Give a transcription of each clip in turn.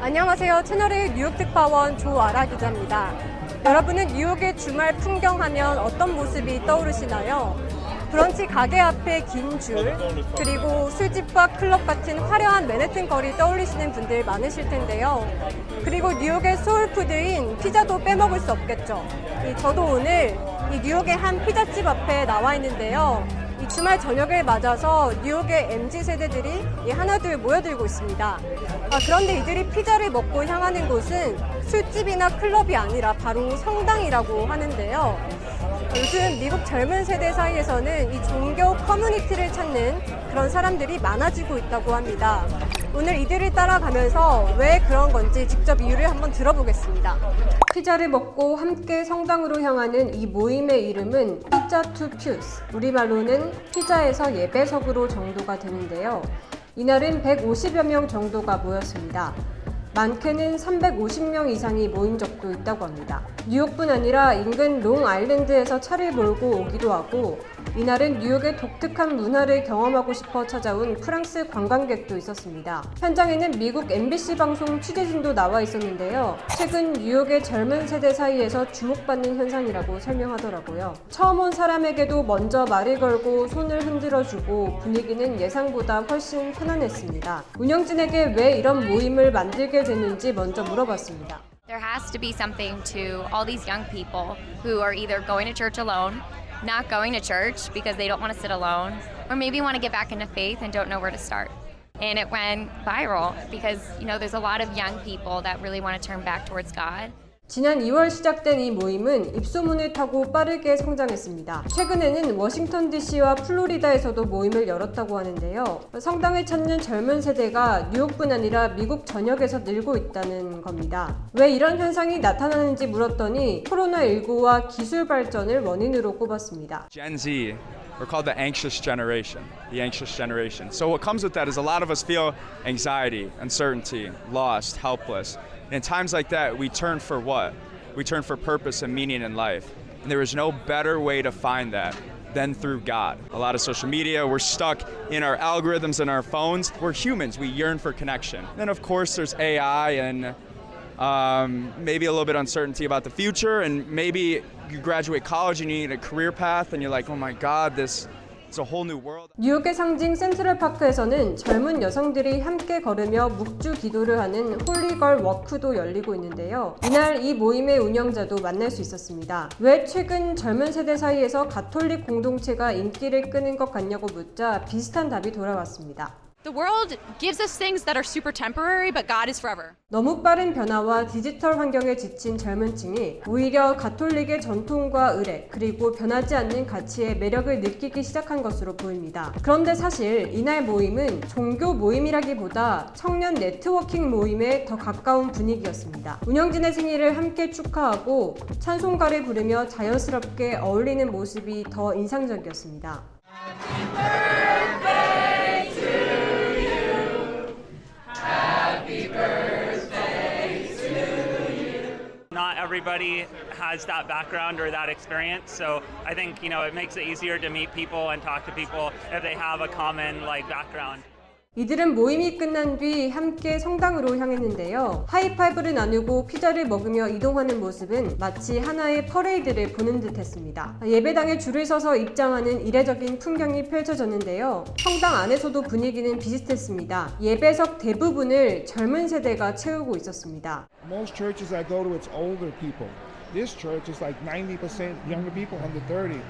안녕하세요. 채널A 뉴욕 특파원 조아라 기자입니다. 여러분은 뉴욕의 주말 풍경하면 어떤 모습이 떠오르시나요? 브런치 가게 앞에 긴 줄, 그리고 술집과 클럽 같은 화려한 맨해튼 거리 떠올리시는 분들 많으실 텐데요. 그리고 뉴욕의 소울푸드인 피자도 빼먹을 수 없겠죠. 저도 오늘 이 뉴욕의 한 피자집 앞에 나와 있는데요. 이 주말 저녁을 맞아서 뉴욕의 MZ세대들이 하나둘 모여들고 있습니다. 그런데 이들이 피자를 먹고 향하는 곳은 술집이나 클럽이 아니라 바로 성당이라고 하는데요. 요즘 미국 젊은 세대 사이에서는 이 종교 커뮤니티를 찾는 그런 사람들이 많아지고 있다고 합니다. 오늘 이들을 따라가면서 왜 그런 건지 직접 이유를 한번 들어보겠습니다. 피자를 먹고 함께 성당으로 향하는 이 모임의 이름은 피자 투 퓨스, 우리말로는 피자에서 예배석으로 정도가 되는데요. 이날은 150여 명 정도가 모였습니다. 많게는 350명 이상이 모인 적도 있다고 합니다. 뉴욕뿐 아니라 인근 롱아일랜드에서 차를 몰고 오기도 하고, 이날은 뉴욕의 독특한 문화를 경험하고 싶어 찾아온 프랑스 관광객도 있었습니다. 현장에는 미국 MBC 방송 취재진도 나와 있었는데요. 최근 뉴욕의 젊은 세대 사이에서 주목받는 현상이라고 설명하더라고요. 처음 온 사람에게도 먼저 말을 걸고 손을 흔들어주고 분위기는 예상보다 훨씬 편안했습니다. 운영진에게 왜 이런 모임을 만들게 됐는지 먼저 물어봤습니다. There has to be something to all these young people who are either going to church alone, not going to church because they don't want to sit alone, or maybe want to get back into faith and don't know where to start. And it went viral because, there's a lot of young people that really want to turn back towards God. 지난 2월 시작된 이 모임은 입소문을 타고 빠르게 성장했습니다. 최근에는 워싱턴 DC와 플로리다에서도 모임을 열었다고 하는데요. 성당을 찾는 젊은 세대가 뉴욕뿐 아니라 미국 전역에서 늘고 있다는 겁니다. 왜 이런 현상이 나타나는지 물었더니 코로나19와 기술 발전을 원인으로 꼽았습니다. Gen Z, we're called the anxious generation. The anxious generation. So what comes with that is a lot of us feel anxiety, uncertainty, lost, helpless. In times like that, we turn for what? We turn for purpose and meaning in life. And there is no better way to find that than through God. A lot of social media, we're stuck in our algorithms and our phones. We're humans, we yearn for connection. Then of course there's AI and maybe a little bit uncertainty about the future, and maybe you graduate college and you need a career path and you're like, oh my God, it's a whole new world. 뉴욕의 상징 센트럴파크에서는 젊은 여성들이 함께 걸으며 묵주 기도를 하는 홀리걸 워크도 열리고 있는데요. 이날 이 모임의 운영자도 만날 수 있었습니다. 왜 최근 젊은 세대 사이에서 가톨릭 공동체가 인기를 끄는 것 같냐고 묻자 비슷한 답이 돌아왔습니다. The world gives us things that are super temporary, but God is forever. 너무 빠른 변화와 디지털 환경에 지친 젊은 층이 오히려 가톨릭의 전통과 의례, 그리고 변하지 않는 가치의 매력을 느끼기 시작한 것으로 보입니다. 그런데 사실 이날 모임은 종교 모임이라기보다 청년 네트워킹 모임에 더 가까운 분위기였습니다. 운영진의 생일을 함께 축하하고 찬송가를 부르며 자연스럽게 어울리는 모습이 더 인상적이었습니다. Not everybody has that background or that experience, so I think it makes it easier to meet people and talk to people if they have a common background. 이들은 모임이 끝난 뒤 함께 성당으로 향했는데요. 하이파이브를 나누고 피자를 먹으며 이동하는 모습은 마치 하나의 퍼레이드를 보는 듯 했습니다. 예배당에 줄을 서서 입장하는 이례적인 풍경이 펼쳐졌는데요. 성당 안에서도 분위기는 비슷했습니다. 예배석 대부분을 젊은 세대가 채우고 있었습니다. Most churches I go to, it's older people. This church is like 90% younger people under 30.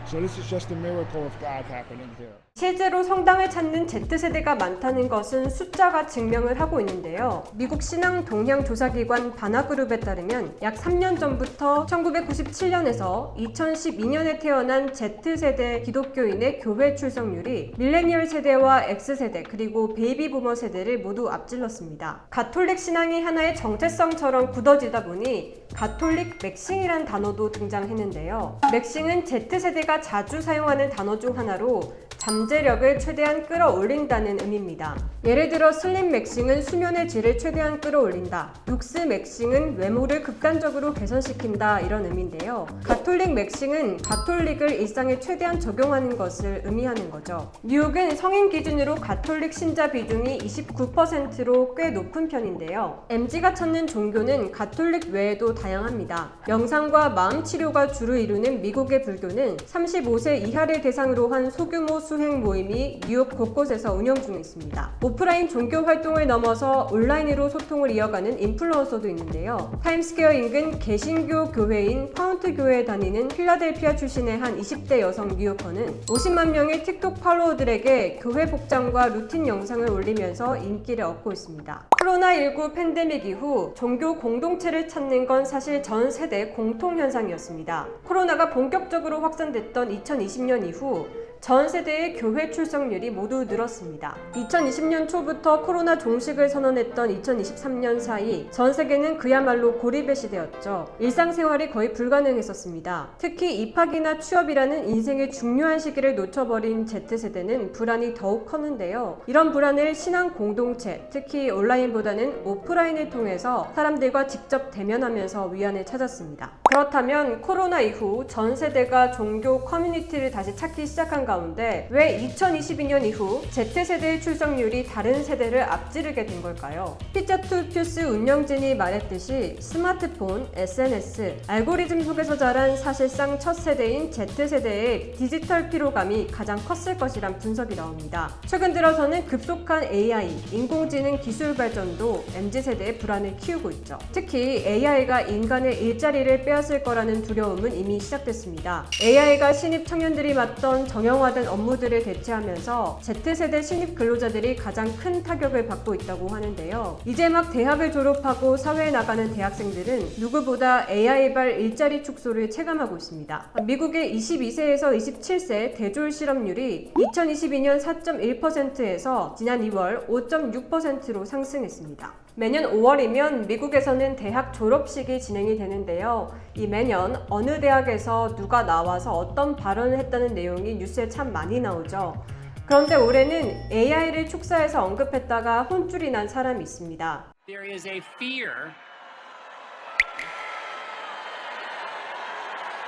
So this is just a miracle of God happening here. 실제로 성당을 찾는 Z세대가 많다는 것은 숫자가 증명을 하고 있는데요. 미국 신앙 동향 조사기관 바나그룹에 따르면 약 3년 전부터 1997년에서 2012년에 태어난 Z세대 기독교인의 교회 출석률이 밀레니얼 세대와 X세대 그리고 베이비부머 세대를 모두 앞질렀습니다. 가톨릭 신앙이 하나의 정체성처럼 굳어지다 보니 가톨릭 맥싱이란 단어도 등장했는데요. 맥싱은 Z세대가 MZ세대가 자주 사용하는 단어 중 하나로 잠재력을 최대한 끌어올린다는 의미입니다. 예를 들어 슬림 맥싱은 수면의 질을 최대한 끌어올린다. 룩스 맥싱은 외모를 극단적으로 개선시킨다 이런 의미인데요. 가톨릭 맥싱은 가톨릭을 일상에 최대한 적용하는 것을 의미하는 거죠. 뉴욕은 성인 기준으로 가톨릭 신자 비중이 29%로 꽤 높은 편인데요. MZ가 찾는 종교는 가톨릭 외에도 다양합니다. 명상과 마음 치료가 주로 이루는 미국의 불교는 35세 이하를 대상으로 한 소규모 수행 모임이 뉴욕 곳곳에서 운영 중에 있습니다. 오프라인 종교 활동을 넘어서 온라인으로 소통을 이어가는 인플루언서도 있는데요. 타임스퀘어 인근 개신교 교회인 파운트 교회에 다니는 필라델피아 출신의 한 20대 여성 뉴요커는 50만 명의 틱톡 팔로워들에게 교회 복장과 루틴 영상을 올리면서 인기를 얻고 있습니다. 코로나19 팬데믹 이후 종교 공동체를 찾는 건 사실 전 세대 공통 현상이었습니다. 코로나가 본격적으로 확산됐던 2020년 이후 전 세대의 교회 출석률이 모두 늘었습니다. 2020년 초부터 코로나 종식을 선언했던 2023년 사이 전 세계는 그야말로 고립의 시대였죠. 일상생활이 거의 불가능했었습니다. 특히 입학이나 취업이라는 인생의 중요한 시기를 놓쳐버린 Z세대는 불안이 더욱 컸는데요. 이런 불안을 신앙 공동체, 특히 온라인보다는 오프라인을 통해서 사람들과 직접 대면하면서 위안을 찾았습니다. 그렇다면 코로나 이후 전 세대가 종교 커뮤니티를 다시 찾기 시작한 가운데 왜 2022년 이후 Z세대의 출석률이 다른 세대를 앞지르게 된 걸까요? 피처투퓨스 운영진이 말했듯이 스마트폰, SNS, 알고리즘 속에서 자란 사실상 첫 세대인 Z세대의 디지털 피로감이 가장 컸을 것이란 분석이 나옵니다. 최근 들어서는 급속한 AI, 인공지능 기술 발전도 MZ세대의 불안을 키우고 있죠. 특히 AI가 인간의 일자리를 빼앗을 거라는 두려움은 이미 시작됐습니다. AI가 신입 청년들이 맡던 정형화된 업무들을 대체하면서 Z세대 신입 근로자들이 가장 큰 타격을 받고 있다고 하는데요. 이제 막 대학을 졸업하고 사회에 나가는 대학생들은 누구보다 AI발 일자리 축소를 체감하고 있습니다. 미국의 22세에서 27세 대졸 실업률이 2022년 4.1%에서 지난 2월 5.6%로 상승했습니다. 매년 5월이면 미국에서는 대학 졸업식이 진행이 되는데요. 이 매년 어느 대학에서 누가 나와서 어떤 발언을 했다는 내용이 뉴스에 참 많이 나오죠. 그런데 올해는 AI를 축사해서 언급했다가 혼쭐이 난 사람이 있습니다. There is a fear.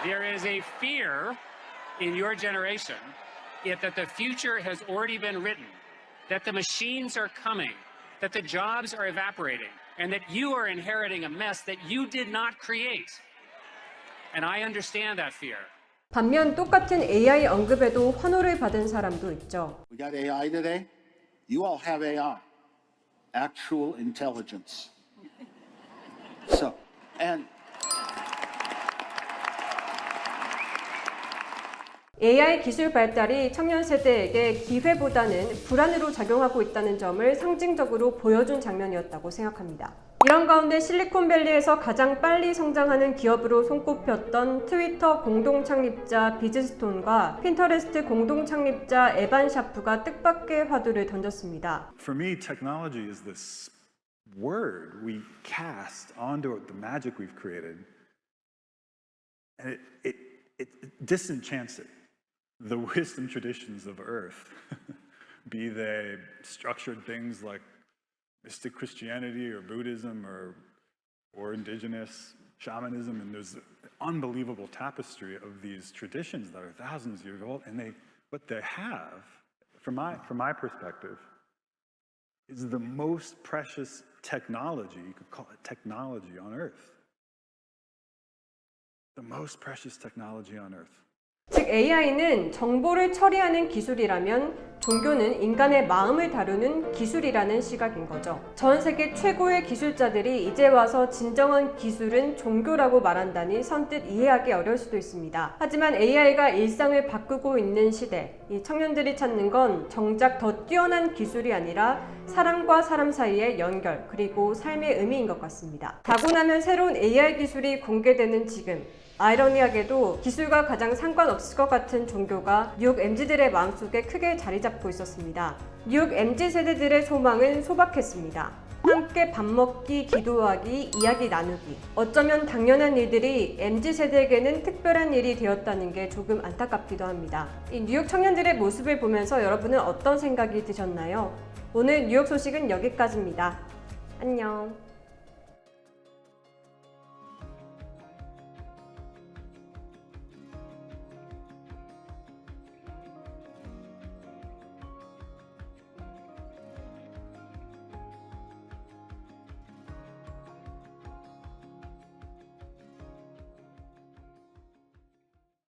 There is a fear in your generation that the future has already been written, that the machines are coming, that the jobs are evaporating, and that you are inheriting a mess that you did not create. And I understand that fear. 반면 똑같은 AI 언급에도 환호를 받은 사람도 있죠. We got AI today. You all have AI, actual intelligence. So, and AI 기술 발달이 청년 세대에게 기회보다는 불안으로 작용하고 있다는 점을 상징적으로 보여준 장면이었다고 생각합니다. 이런 가운데 실리콘밸리에서 가장 빨리 성장하는 기업으로 손꼽혔던 트위터 공동 창립자 비즈스톤과 핀터레스트 공동 창립자 에반 샤프가 뜻밖의 화두를 던졌습니다. For me, technology is this word we cast onto the magic we've created, and it disenchants it. The wisdom traditions of Earth, be they structured things like mystic Christianity or Buddhism or indigenous shamanism, and there's an unbelievable tapestry of these traditions that are thousands of years old, and what they have, from my perspective, is the most precious technology, you could call it technology on Earth. The most precious technology on Earth. 즉 AI는 정보를 처리하는 기술이라면 종교는 인간의 마음을 다루는 기술이라는 시각인 거죠. 전 세계 최고의 기술자들이 이제 와서 진정한 기술은 종교라고 말한다니 선뜻 이해하기 어려울 수도 있습니다. 하지만 AI가 일상을 바꾸고 있는 시대, 이 청년들이 찾는 건 정작 더 뛰어난 기술이 아니라 사람과 사람 사이의 연결, 그리고 삶의 의미인 것 같습니다. 타고나면 새로운 AI 기술이 공개되는 지금, 아이러니하게도 기술과 가장 상관없을 것 같은 종교가 뉴욕 MZ들의 마음속에 크게 자리 잡고 있었습니다. 뉴욕 MZ 세대들의 소망은 소박했습니다. 함께 밥 먹기, 기도하기, 이야기 나누기. 어쩌면 당연한 일들이 MZ세대에게는 특별한 일이 되었다는 게 조금 안타깝기도 합니다. 이 뉴욕 청년들의 모습을 보면서 여러분은 어떤 생각이 드셨나요? 오늘 뉴욕 소식은 여기까지입니다. 안녕.